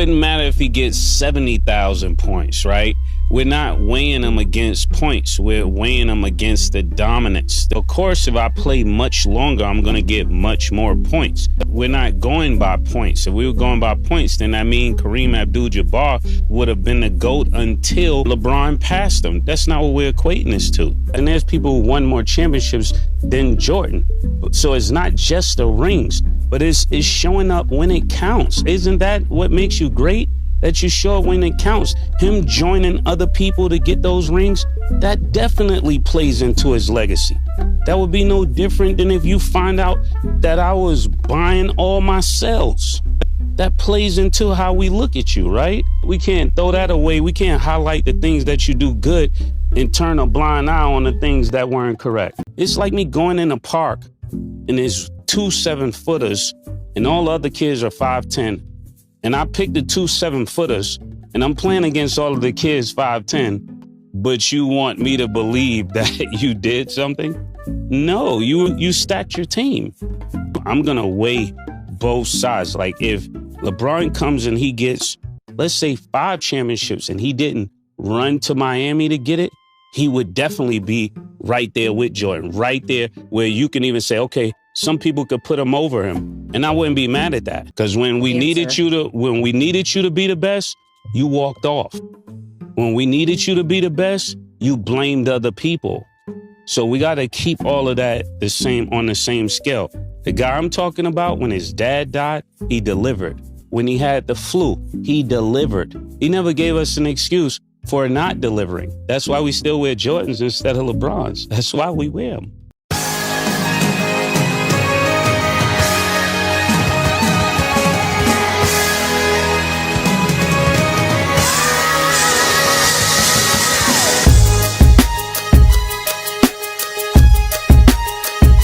wouldn't matter if he gets 70,000 points, right? We're not weighing him against points. We're weighing him against the dominance. Of course, if I play much longer, I'm going to get much more points. We're not going by points. If we were going by points, then I mean Kareem Abdul-Jabbar would have been the GOAT until LeBron passed him. That's not what we're equating this to. And there's people who won more championships than Jordan. So it's not just the rings, but it's showing up when it counts. Isn't that what makes you great? That you show up when it counts. Him joining other people to get those rings, that definitely plays into his legacy. That would be no different than if you find out that I was buying all my cells. That plays into how we look at you, right? We can't throw that away. We can't highlight the things that you do good and turn a blind eye on the things that weren't correct. It's like me going in a park and there's 2 7-footers and all the other kids are 5'10". And I picked the 2 7-footers and I'm playing against all of the kids 5'10", but you want me to believe that you did something? No, you stacked your team. I'm going to weigh both sides. Like if LeBron comes and he gets, let's say 5 championships and he didn't run to Miami to get it, he would definitely be right there with Jordan, right there where you can even say, okay, some people could put him over him. And I wouldn't be mad at that. Because when we needed you to be the best, you walked off. When we needed you to be the best, you blamed other people. So we got to keep all of that on the same scale. The guy I'm talking about, when his dad died, he delivered. When he had the flu, he delivered. He never gave us an excuse for not delivering. That's why we still wear Jordans instead of LeBrons. That's why we wear them.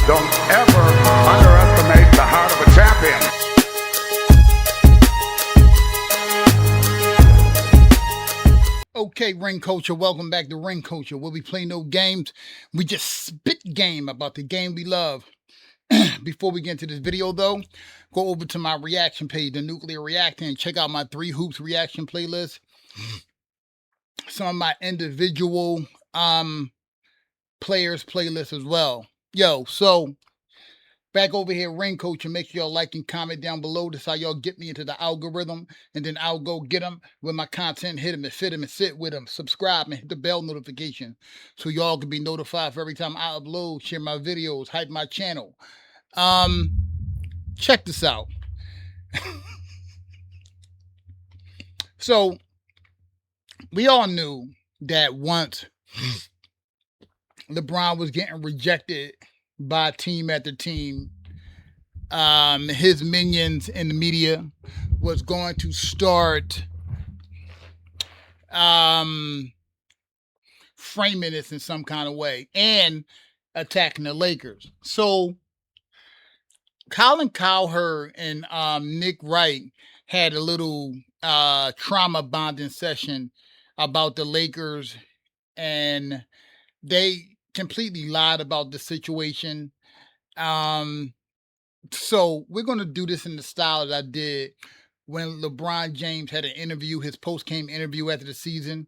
Don't ever underestimate the heart of a champion. Okay, Ring Culture, welcome back to Ring Culture, where we play no games. We just spit game about the game we love. Before we get into this video, though, go over to my reaction page, The Nuclear Reactor, and check out my 3 Hoops reaction playlist. Some of my individual players playlist as well. Yo, so back over here, Ring Coach, and make sure y'all like and comment down below. That's how y'all get me into the algorithm, and then I'll go get them with my content, hit them and fit them and sit with them. Subscribe and hit the bell notification so y'all can be notified for every time I upload, share my videos, hype my channel. Check this out. So we all knew that once LeBron was getting rejected by team after team, his minions in the media was going to start framing this in some kind of way and attacking the Lakers. So Colin Cowherd and Nick Wright had a little trauma bonding session about the Lakers, and they completely lied about the situation. So we're going to do this in the style that I did when LeBron James had an interview, his post-game interview after the season,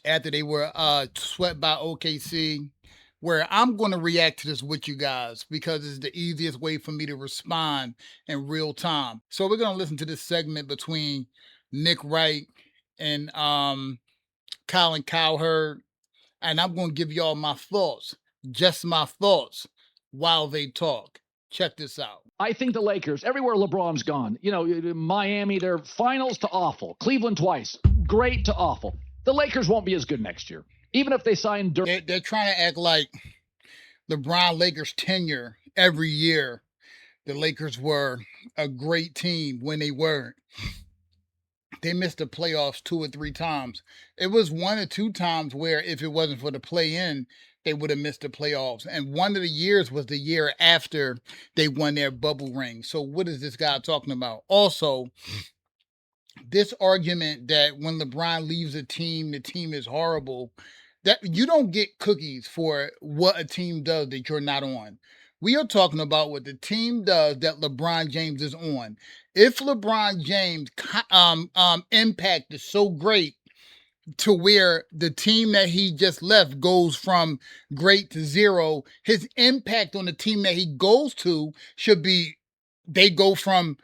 after they were swept by OKC, where I'm going to react to this with you guys because it's the easiest way for me to respond in real time. So we're going to listen to this segment between Nick Wright and Colin Cowherd, and I'm going to give y'all my thoughts, just my thoughts, while they talk. Check this out. I think the Lakers, everywhere LeBron's gone, you know, Miami, they're finals to awful. Cleveland twice, great to awful. The Lakers won't be as good next year, even if they sign Dirk. They're trying to act like LeBron Lakers tenure every year. The Lakers were a great team when they weren't. They missed the playoffs 2 or 3 times. It was 1 or 2 times where if it wasn't for the play-in, they would have missed the playoffs. And one of the years was the year after they won their bubble ring. So what is this guy talking about? Also, this argument that when LeBron leaves a team, the team is horrible, that you don't get cookies for what a team does that you're not on. We are talking about what the team does that LeBron James is on. If LeBron James impact is so great to where the team that he just left goes from great to zero, his impact on the team that he goes to should be they go from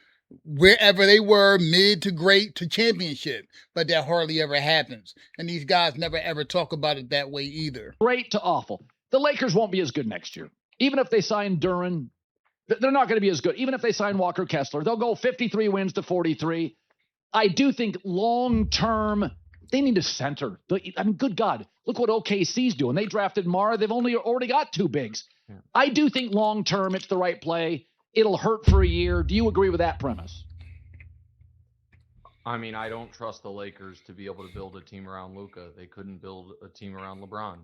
wherever they were, mid to great to championship. But that hardly ever happens. And these guys never ever talk about it that way either. Great to awful. The Lakers won't be as good next year. Even if they sign Duran, they're not going to be as good. Even if they sign Walker Kessler, they'll go 53 wins to 43. I do think long-term, they need a center. I mean, good God, look what OKC's doing. They drafted Mara. They've already got two bigs. Yeah. I do think long-term it's the right play. It'll hurt for a year. Do you agree with that premise? I mean, I don't trust the Lakers to be able to build a team around Luka. They couldn't build a team around LeBron.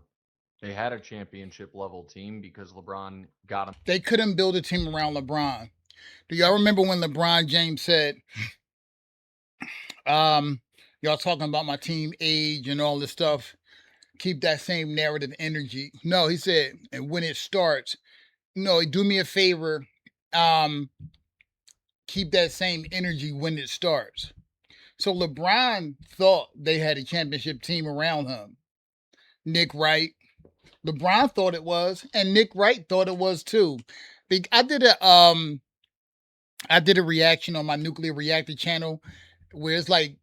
They had a championship-level team because LeBron got them. They couldn't build a team around LeBron. Do y'all remember when LeBron James said, y'all talking about my team age and all this stuff, keep that same narrative energy? No, he said, and when it starts, no, do me a favor, keep that same energy when it starts. So LeBron thought they had a championship team around him. Nick Wright. LeBron thought it was, and Nick Wright thought it was too. I did a reaction on my nuclear reactor channel where it's like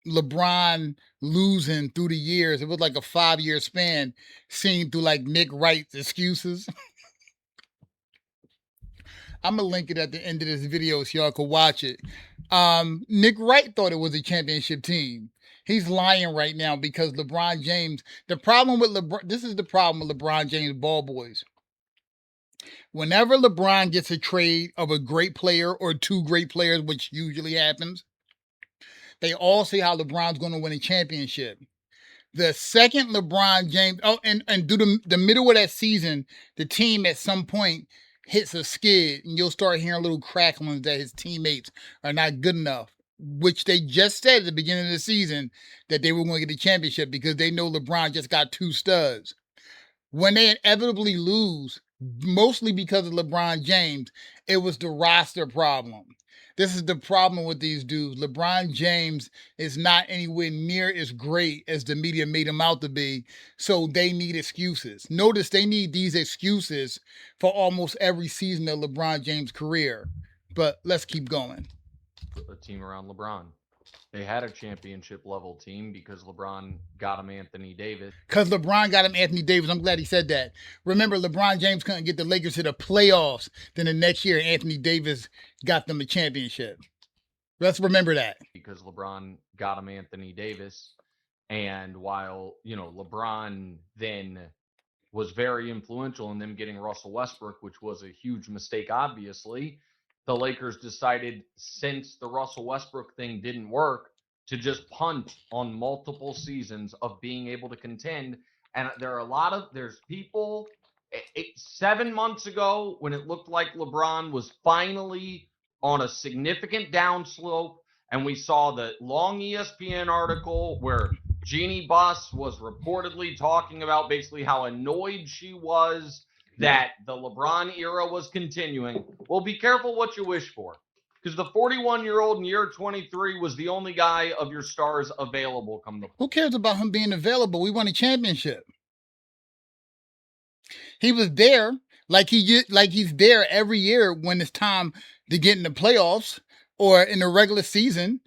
LeBron losing through the years. It was like a 5-year span seen through like Nick Wright's excuses. I'm gonna link it at the end of this video so y'all can watch it. Nick Wright thought it was a championship team. He's lying right now because LeBron James, this is the problem with LeBron James ball boys. Whenever LeBron gets a trade of a great player or two great players, which usually happens, they all say how LeBron's going to win a championship. The second LeBron James, and through the middle of that season, the team at some point hits a skid, and you'll start hearing little cracklings that his teammates are not good enough, which they just said at the beginning of the season that they were going to get the championship because they know LeBron just got two studs. When they inevitably lose, mostly because of LeBron James, it was the roster problem. This is the problem with these dudes. LeBron James is not anywhere near as great as the media made him out to be, so they need excuses. Notice they need these excuses for almost every season of LeBron James' career. But let's keep going. A team around LeBron. They had a championship-level team because LeBron got him Anthony Davis. Because LeBron got him Anthony Davis. I'm glad he said that. Remember, LeBron James couldn't get the Lakers to the playoffs. Then the next year, Anthony Davis got them a championship. Let's remember that. Because LeBron got him Anthony Davis. And while, LeBron then was very influential in them getting Russell Westbrook, which was a huge mistake, obviously, the Lakers decided, since the Russell Westbrook thing didn't work, to just punt on multiple seasons of being able to contend. And there's people 7 months ago when it looked like LeBron was finally on a significant downslope, and we saw the long ESPN article where Jeannie Buss was reportedly talking about basically how annoyed she was that the LeBron era was continuing. Well, be careful what you wish for, because the 41-year-old in year 23 was the only guy of your stars available come the. Who cares about him being available? We won a championship. He was there like he's there every year when it's time to get in the playoffs or in the regular season.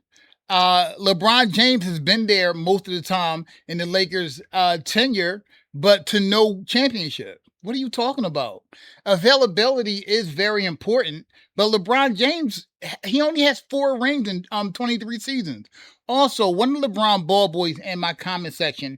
LeBron James has been there most of the time in the Lakers' tenure, but to no championship. What are you talking about? Availability is very important, but LeBron James, he only has 4 rings in 23 seasons. Also, one of the LeBron ball boys in my comment section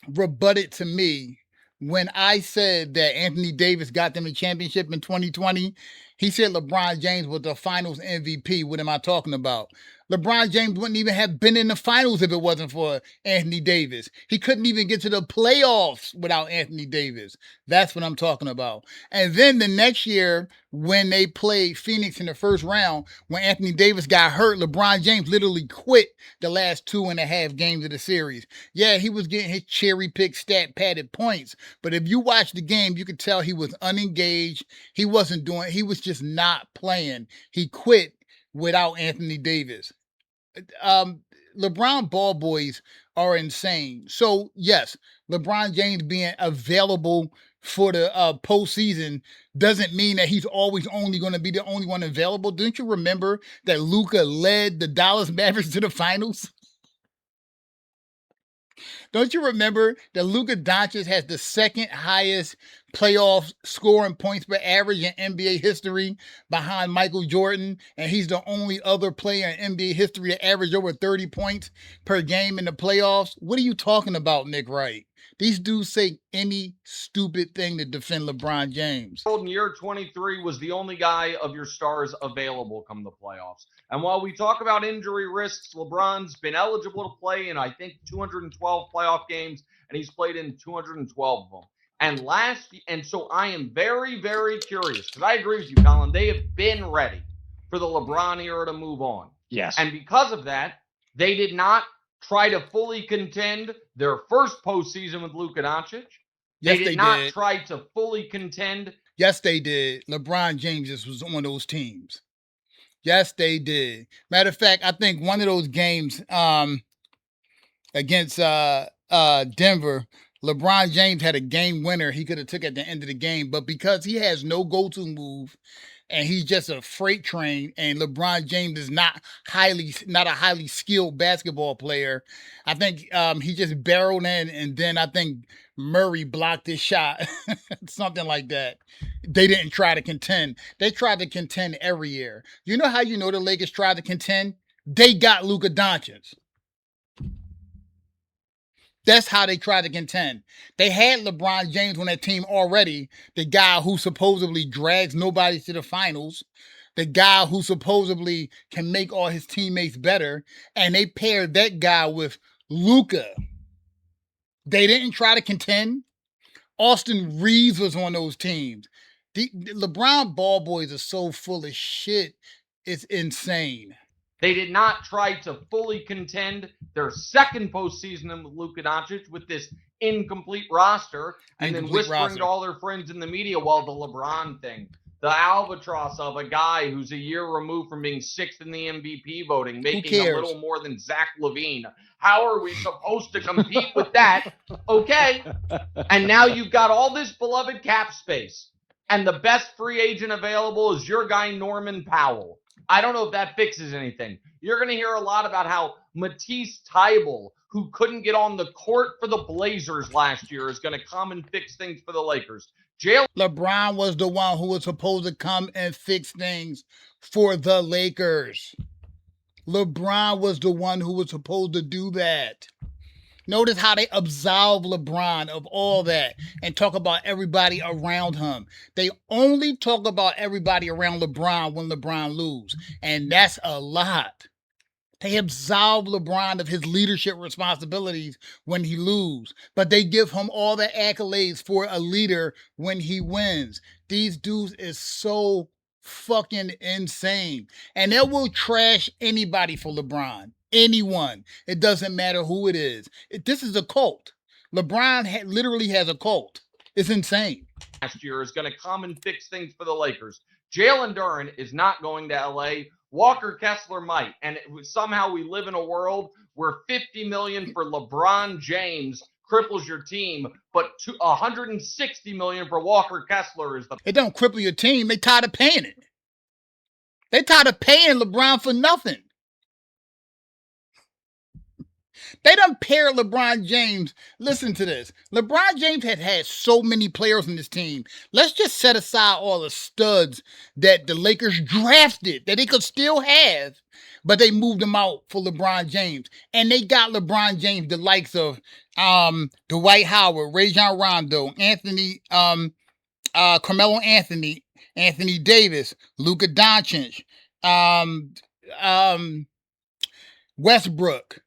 rebutted to me when I said that Anthony Davis got them a championship in 2020. He said LeBron James was the finals MVP. What am I talking about? LeBron James wouldn't even have been in the finals if it wasn't for Anthony Davis. He couldn't even get to the playoffs without Anthony Davis. That's what I'm talking about. And then the next year, when they played Phoenix in the first round, when Anthony Davis got hurt, LeBron James literally quit the last 2.5 games of the series. Yeah, he was getting his cherry-picked stat padded points, but if you watch the game, you could tell he was unengaged. He was just not playing. He quit without Anthony Davis. LeBron ball boys are insane. So yes, LeBron James being available for the postseason doesn't mean that he's always only going to be the only one available. Didn't you remember that Luka led the Dallas Mavericks to the finals? Don't you remember that Luka Doncic has the second highest playoff scoring points per average in NBA history behind Michael Jordan, and he's the only other player in NBA history to average over 30 points per game in the playoffs? What are you talking about, Nick Wright? These dudes say any stupid thing to defend LeBron James. In year 23 was the only guy of your stars available come the playoffs. And while we talk about injury risks, LeBron's been eligible to play in, I think, 212 playoff games, and he's played in 212 of them. And so I am very, very curious, because I agree with you, Colin. They have been ready for the LeBron era to move on. Yes. And because of that, they did not try to fully contend their first postseason with Luka Doncic. Yes, They did not try to fully contend. Yes, they did. LeBron James just was on those teams. Yes, they did. Matter of fact, I think one of those games against Denver, LeBron James had a game winner he could have took at the end of the game, but because he has no go-to move and he's just a freight train, and LeBron James is not a highly skilled basketball player, I think he just barreled in, and then I think Murray blocked his shot, something like that. They didn't try to contend. They tried to contend every year. You know how you know the Lakers tried to contend? They got Luka Doncic. That's how they tried to contend. They had LeBron James on that team already, the guy who supposedly drags nobody to the finals, the guy who supposedly can make all his teammates better, and they paired that guy with Luka. They didn't try to contend. Austin Reeves was on those teams. The LeBron ball boys are so full of shit. It's insane. They did not try to fully contend their second postseason with Luka Doncic with this incomplete roster, and then whispering to all their friends in the media, well, the LeBron thing, the albatross of a guy who's a year removed from being sixth in the MVP voting, making a little more than Zach LaVine. How are we supposed to compete with that? Okay. And now you've got all this beloved cap space, and the best free agent available is your guy, Norman Powell. I don't know if that fixes anything. You're going to hear a lot about how Matisse Thybulle, who couldn't get on the court for the Blazers last year, is going to come and fix things for the Lakers. LeBron was the one who was supposed to come and fix things for the Lakers. LeBron was the one who was supposed to do that. Notice how they absolve LeBron of all that and talk about everybody around him. They only talk about everybody around LeBron when LeBron loses, and that's a lot. They absolve LeBron of his leadership responsibilities when he loses, but they give him all the accolades for a leader when he wins. These dudes is so fucking insane, and they will trash anybody for LeBron. Anyone. It doesn't matter who it is. This is a cult. LeBron literally has a cult. It's insane. Last year is going to come and fix things for the Lakers. Jalen Duren is not going to LA. Walker Kessler might. And somehow we live in a world where $50 million for LeBron James cripples your team, but $160 million for Walker Kessler is the... It don't cripple your team. They tired of paying it. They tired of paying LeBron for nothing. They done pair LeBron James. Listen to this. LeBron James has had so many players on this team. Let's just set aside all the studs that the Lakers drafted that they could still have, but they moved them out for LeBron James. And they got LeBron James, the likes of Dwight Howard, Rajon Rondo, Anthony, Carmelo Anthony, Anthony Davis, Luka Doncic, Westbrook.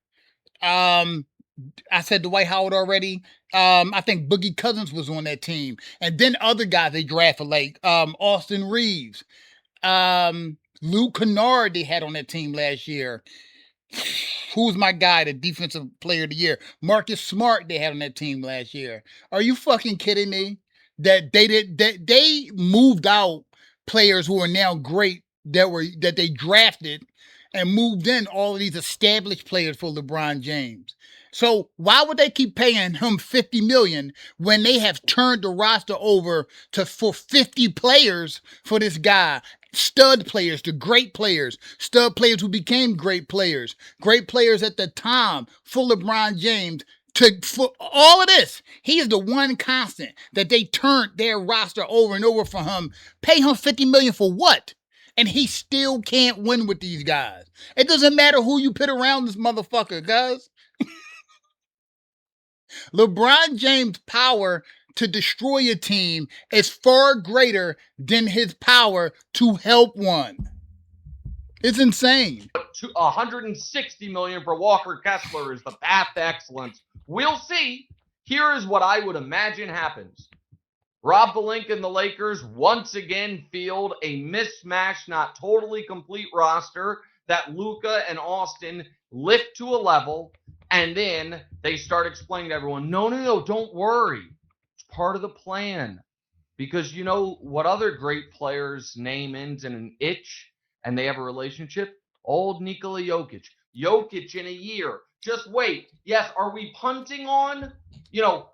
I said Dwight Howard already. I think Boogie Cousins was on that team, and then other guys they drafted like Austin Reeves, Luke Kennard they had on that team last year. Who's my guy, the defensive player of the year? Marcus Smart they had on that team last year. Are you fucking kidding me? That they moved out players who are now great that they drafted and moved in all of these established players for LeBron James. So why would they keep paying him $50 million when they have turned the roster over for 50 players for this guy? Stud players to great players, stud players who became great players at the time for LeBron James. For all of this, he is the one constant that they turned their roster over and over for him. Pay him $50 million for what? And he still can't win with these guys. It doesn't matter who you put around this motherfucker, guys. LeBron James' power to destroy a team is far greater than his power to help one. It's insane. $160 million for Walker Kessler is the path to excellence. We'll see. Here is what I would imagine happens. Rob Pelinka and the Lakers once again field a mismatched, not totally complete roster that Luka and Austin lift to a level, and then they start explaining to everyone, no, don't worry. It's part of the plan. Because you know what other great players' name ends in an itch and they have a relationship? Old Nikola Jokic. Jokic in a year. Just wait. Yes, are we punting on,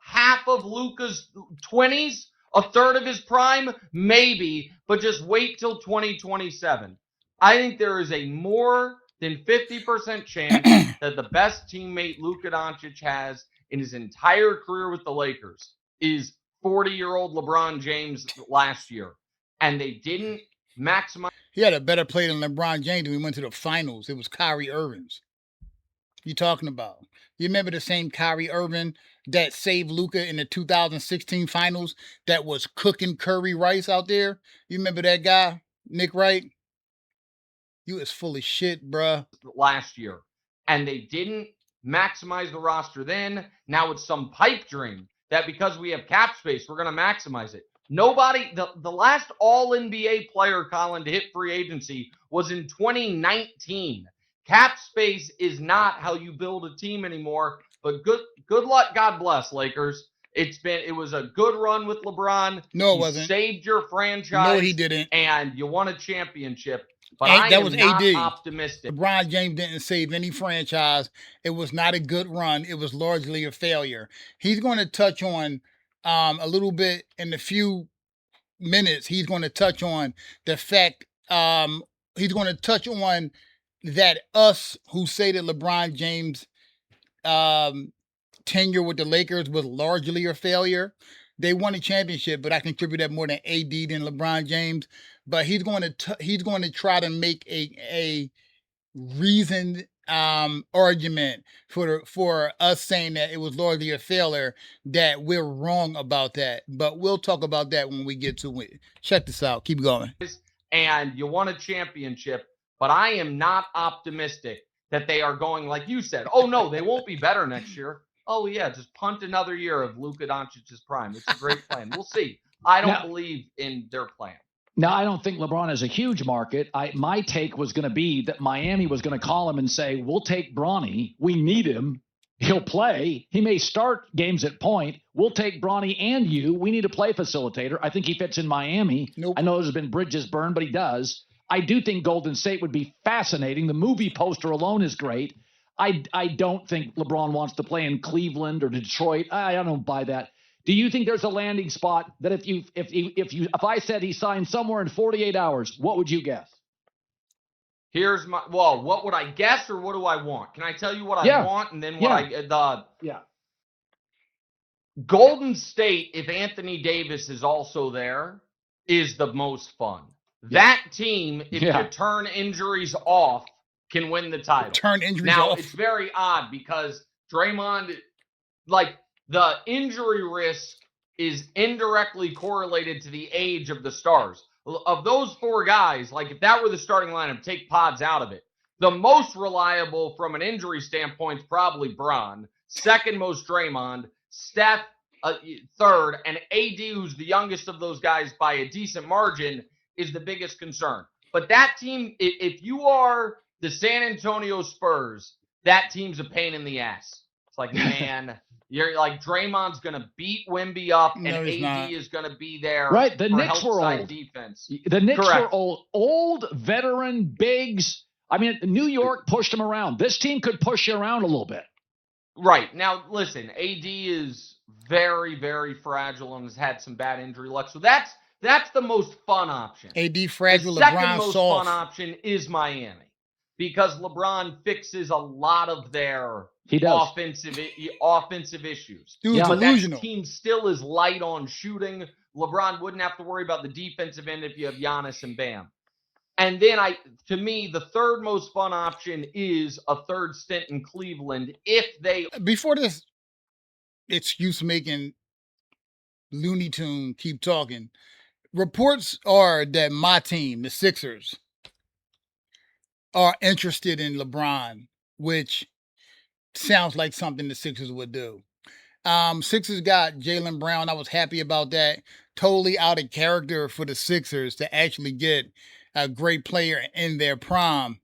half of Luka's 20s? A third of his prime? Maybe, but just wait till 2027. I think there is a more than 50% chance that the best teammate Luka Doncic has in his entire career with the Lakers is 40-year-old LeBron James last year. And they didn't maximize. He had a better play than LeBron James when we went to the finals. It was Kyrie Irving's. You talking about? You remember the same Kyrie Irving that saved Luka in the 2016 finals that was cooking curry rice out there? You remember that guy, Nick Wright? You is full of shit, bruh. Last year. And they didn't maximize the roster then. Now it's some pipe dream that because we have cap space, we're going to maximize it. Nobody, the last all-NBA player, Colin, to hit free agency was in 2019. Cap space is not how you build a team anymore, but good luck, God bless, Lakers. It was a good run with LeBron. No, it wasn't. Saved your franchise. No, he didn't. And you won a championship. But I am not optimistic. LeBron James didn't save any franchise. It was not a good run. It was largely a failure. He's going to touch on a little bit in a few minutes. He's going to touch on the fact he's going to touch on that us who say that LeBron James' tenure with the Lakers was largely a failure. They won a championship, but I contribute that more than AD than LeBron James. But he's going to try to make a reasoned argument for us saying that it was largely a failure, that we're wrong about that. But we'll talk about that when we get to it. Check this out. Keep going. And you won a championship, but I am not optimistic that they are going, like you said, oh, no, they won't be better next year. Oh, yeah, just punt another year of Luka Doncic's prime. It's a great plan. We'll see. I don't believe in their plan. Now, I don't think LeBron is a huge market. My take was going to be that Miami was going to call him and say, we'll take Bronny. We need him. He'll play. He may start games at point. We'll take Bronny and you. We need a play facilitator. I think he fits in Miami. Nope. I know there's been bridges burned, but he does. I do think Golden State would be fascinating. The movie poster alone is great. I don't think LeBron wants to play in Cleveland or Detroit. I don't buy that. Do you think there's a landing spot that if I said he signed somewhere in 48 hours, what would you guess? What would I guess or what do I want? Can I tell you what I want and then what Golden State, if Anthony Davis is also there, is the most fun. Yeah. That team, if you turn injuries off, can win the title. Turn injuries off. Now, off. It's very odd because Draymond, the injury risk is indirectly correlated to the age of the stars. of those four guys, like if that were the starting lineup, take Pods out of it. The most reliable from an injury standpoint is probably Bron. Second most Draymond. Steph third. And AD, who's the youngest of those guys by a decent margin, is the biggest concern. But that team, if you are the San Antonio Spurs, that team's a pain in the ass. It's like, man, you're like Draymond's going to beat Wemby up, and AD is going to be there. Right. The for Knicks were old. Defense. The Knicks Correct. were old veteran bigs. I mean, New York pushed them around. This team could push you around a little bit. Right. Now, listen, AD is very, very fragile and has had some bad injury luck. So that's the most fun option. AD fragile, The second LeBron most soft. fun option is Miami because LeBron fixes a lot of their offensive issues. Dude's But delusional. that team still is light on shooting. LeBron wouldn't have to worry about the defensive end if you have Giannis and Bam. And then to me, the third most fun option is a third stint in Cleveland if they. Before this excuse-making Looney Tune keep talking, reports are that my team, the Sixers, are interested in LeBron, which sounds like something the Sixers would do. Sixers got Jaylen Brown. I was happy about that. Totally out of character for the Sixers to actually get a great player in their prime.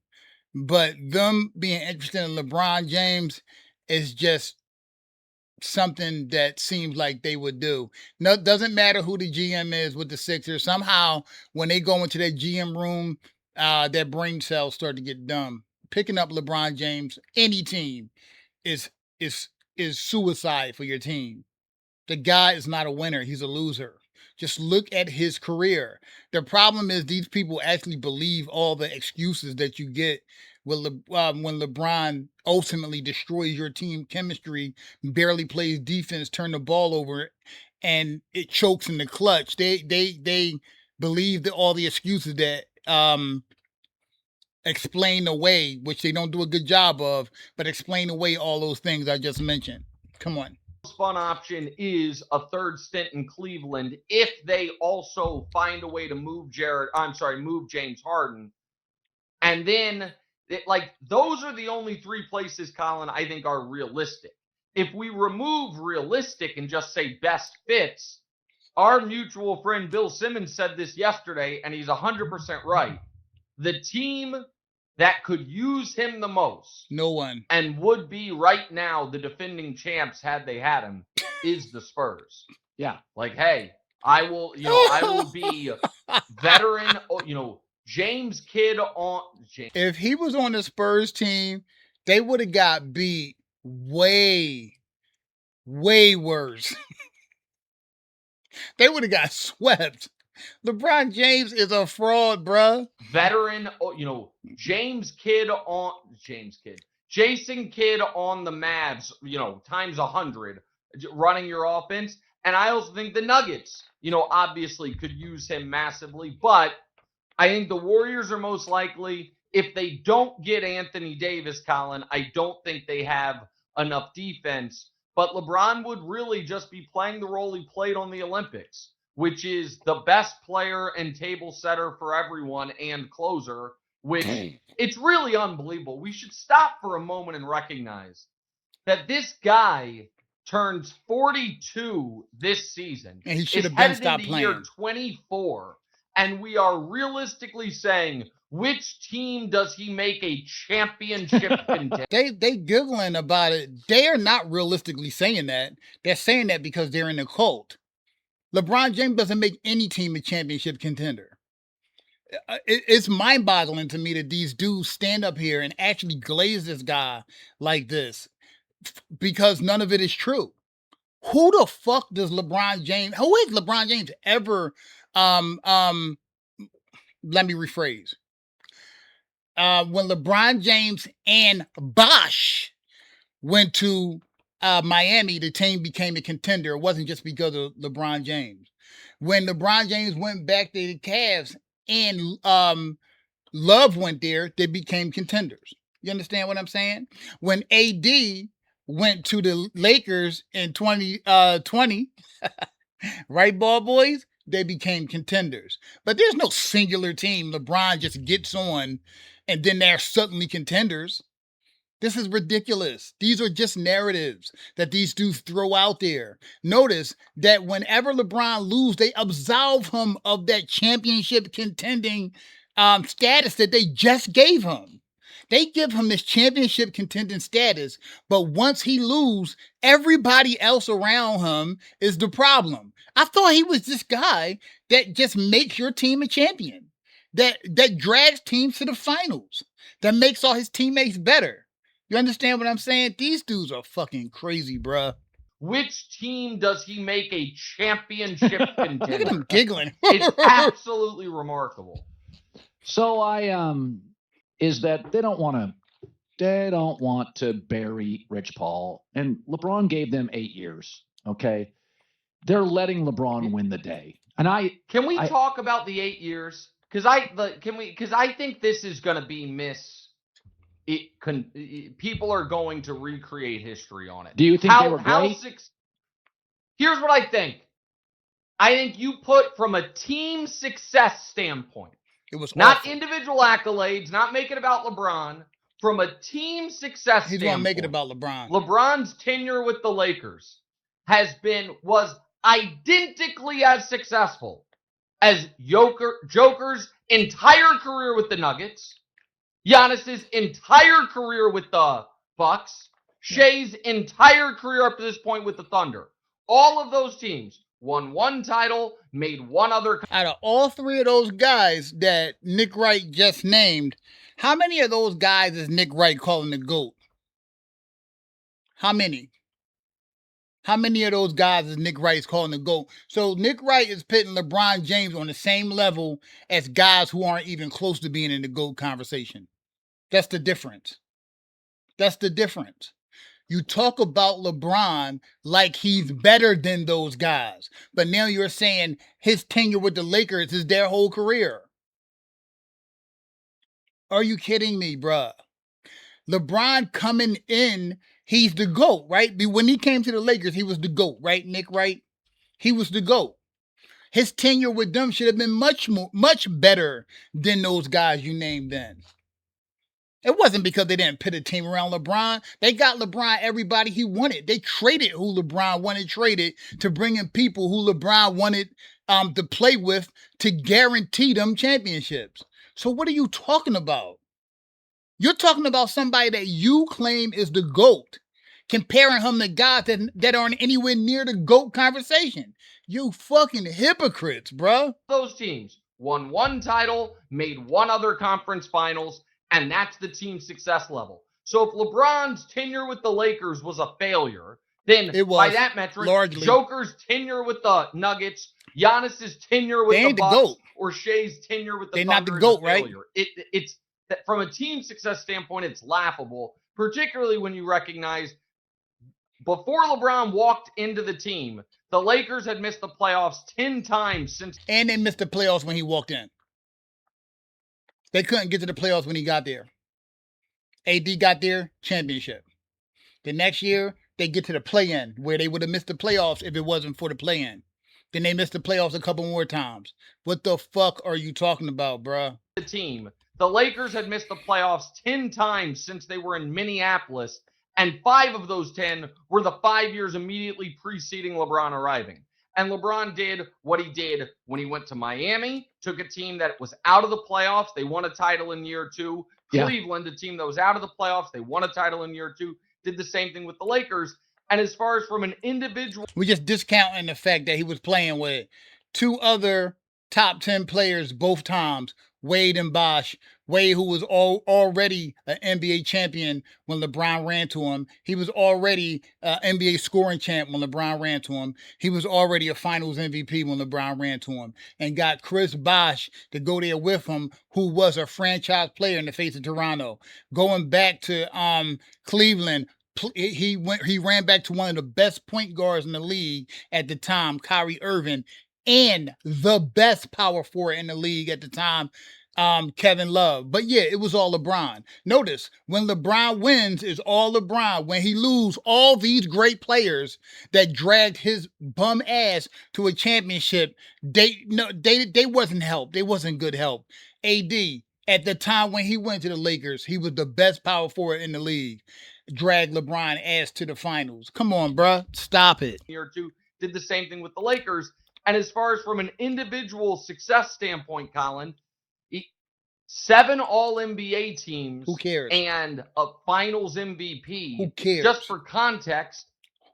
But them being interested in LeBron James is just something that seems like they would do. No, doesn't matter who the GM is with the Sixers. Somehow, when they go into that GM room, their brain cells start to get dumb. Picking up LeBron James, any team, is suicide for your team. The guy is not a winner. He's a loser. Just look at his career. The problem is these people actually believe all the excuses that you get when LeBron ultimately destroys your team chemistry, barely plays defense, turn the ball over, and it chokes in the clutch. They believe that all the excuses that explain away, which they don't do a good job of, but explain away all those things I just mentioned. Come on. Fun option is a third stint in Cleveland if they also find a way to move James Harden. And then, those are the only three places, Colin, I think are realistic. If we remove realistic and just say best fits, our mutual friend Bill Simmons said this yesterday, and he's 100% right. The team that could use him the most, no one, and would be right now the defending champs had they had him, is the Spurs. Yeah. Like, hey, I will be veteran, James Kidd on. If he was on the Spurs team, they would have got beat way, way worse. They would have got swept. LeBron James is a fraud, bruh. Veteran, Jason Kidd on the Mavs, times 100, running your offense. And I also think the Nuggets, obviously could use him massively. But I think the Warriors are most likely. If they don't get Anthony Davis, Colin, I don't think they have enough defense. But LeBron would really just be playing the role he played on the Olympics, which is the best player and table setter for everyone and closer, which it's really unbelievable. We should stop for a moment and recognize that this guy turns 42 this season. And he should have been stopped playing. Year 24, and we are realistically saying, which team does he make a championship contender? They giggling about it. They are not realistically saying that. They're saying that because they're in a cult. LeBron James doesn't make any team a championship contender. It's mind-boggling to me that these dudes stand up here and actually glaze this guy like this because none of it is true. Who the fuck does LeBron James? Who has LeBron James ever? Let me rephrase. When LeBron James and Bosh went to Miami, the team became a contender. It wasn't just because of LeBron James. When LeBron James went back to the Cavs and Love went there, they became contenders. You understand what I'm saying? When AD went to the Lakers in 2020, right, ball boys? they became contenders. But there's no singular team LeBron just gets on and then they're suddenly contenders. This is ridiculous. These are just narratives that these dudes throw out there. Notice that whenever LeBron loses, they absolve him of that championship contending status that they just gave him. They give him this championship contending status, but once he loses, everybody else around him is the problem. I thought he was this guy that just makes your team a champion, that drags teams to the finals, that makes all his teammates better. You understand what I'm saying? These dudes are fucking crazy, bruh. Which team does he make a championship contender? Look at him giggling. It's absolutely remarkable. So is that they don't want to bury Rich Paul, and LeBron gave them 8 years. Okay, they're letting LeBron win the day. And can we talk about the 8 years? Because I think this is going to be people are going to recreate history on it. Do you think they were great? Here's what I think. I think you put from a team success standpoint, it was not awful. Individual accolades, not make it about LeBron. From a team success He's standpoint, going to make it about LeBron. LeBron's tenure with the Lakers was identically as successful as Joker's entire career with the Nuggets, Giannis's entire career with the Bucks, Shea's entire career up to this point with the Thunder. All of those teams won one title, made one other. Out of all three of those guys that Nick Wright just named, how many of those guys is Nick Wright calling the GOAT? How many? How many of those guys is Nick Wright calling the GOAT? So Nick Wright is putting LeBron James on the same level as guys who aren't even close to being in the GOAT conversation. That's the difference. That's the difference. You talk about LeBron like he's better than those guys, but now you're saying his tenure with the Lakers is their whole career. Are you kidding me, bruh? LeBron coming in, he's the GOAT, right? When he came to the Lakers, he was the GOAT, right, Nick Wright? He was the GOAT. His tenure with them should have been much better than those guys you named then. It wasn't because they didn't put a team around LeBron. They got LeBron everybody he wanted. They traded who LeBron wanted traded to bring in people who LeBron wanted to play with to guarantee them championships. So what are you talking about? You're talking about somebody that you claim is the GOAT, comparing him to guys that aren't anywhere near the GOAT conversation. You fucking hypocrites, bro. Those teams won one title, made one other conference finals, and that's the team success level. So if LeBron's tenure with the Lakers was a failure, then by that metric, largely. Joker's tenure with the Nuggets, Giannis's tenure with the Bucks, or Shea's tenure with the Thunder is a failure. It's from a team success standpoint, it's laughable, particularly when you recognize before LeBron walked into the team, the Lakers had missed the playoffs 10 times since. And they missed the playoffs when he walked in. They couldn't get to the playoffs when he got there. AD got there, championship. The next year, they get to the play-in, where they would have missed the playoffs if it wasn't for the play-in. Then they missed the playoffs a couple more times. What the fuck are you talking about, bruh? The team. The Lakers had missed the playoffs 10 times since they were in Minneapolis, and 5 of those 10 were the 5 years immediately preceding LeBron arriving. And LeBron did what he did when he went to Miami, took a team that was out of the playoffs. They won a title in year 2. Yeah. Cleveland, a team that was out of the playoffs. They won a title in year 2. Did the same thing with the Lakers. And as far as from an individual. We're just discounting the fact that he was playing with 2 other top 10 players both times, Wade and Bosh. Wade, who was already an NBA champion when LeBron ran to him. He was already an NBA scoring champ when LeBron ran to him. He was already a finals MVP when LeBron ran to him. And got Chris Bosh to go there with him, who was a franchise player in the face of Toronto. Going back to Cleveland, he ran back to one of the best point guards in the league at the time, Kyrie Irving, and the best power forward in the league at the time, Kevin Love. But yeah, it was all LeBron. Notice when LeBron wins, it's all LeBron. When he lose, all these great players that dragged his bum ass to a championship, they wasn't help. They wasn't good help. AD, at the time when he went to the Lakers, he was the best power forward in the league. Dragged LeBron ass to the finals. Come on, bruh. Stop it. Year two did the same thing with the Lakers. And as far as from an individual success standpoint, Colin, 7 All-NBA teams. Who cares? And a Finals MVP. Who cares? Just for context,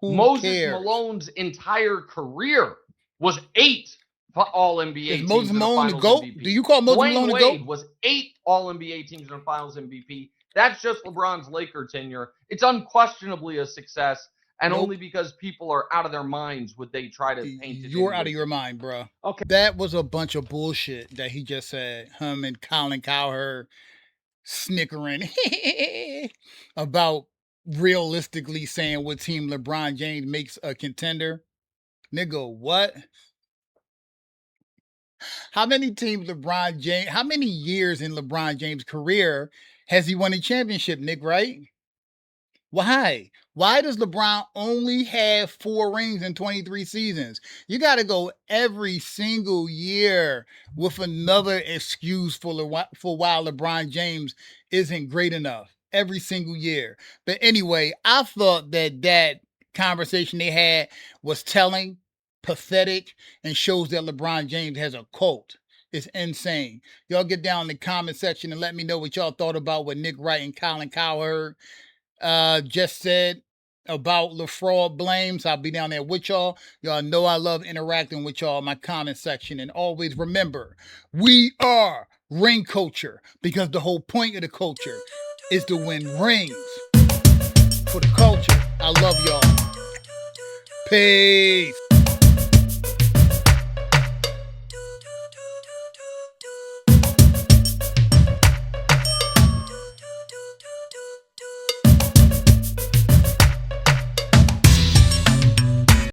Who Moses cares? Malone's entire career was 8 All-NBA teams. Is Moses and a Malone the Finals GOAT? MVP. Do you call Moses Dwayne Malone the Wade GOAT? was 8 All-NBA teams and a Finals MVP. That's just LeBron's Laker tenure. It's unquestionably a success. And Nope. only because people are out of their minds would they try to paint it. You're out of your mind, bro. Okay. That was a bunch of bullshit that he just said. Him and Colin Cowherd snickering about realistically saying what team LeBron James makes a contender. Nigga, what? How many years in LeBron James' career has he won a championship, Nick, right? Why? Why does LeBron only have 4 rings in 23 seasons? You got to go every single year with another excuse for why LeBron James isn't great enough. Every single year. But anyway, I thought that conversation they had was telling, pathetic, and shows that LeBron James has a cult. It's insane. Y'all get down in the comment section and let me know what y'all thought about what Nick Wright and Colin Cowherd just said about LaFraud blames. I'll be down there with y'all. Y'all know I love interacting with y'all in my comment section. And always remember, we are ring culture, because the whole point of the culture is to win rings for the culture. I love y'all. Peace.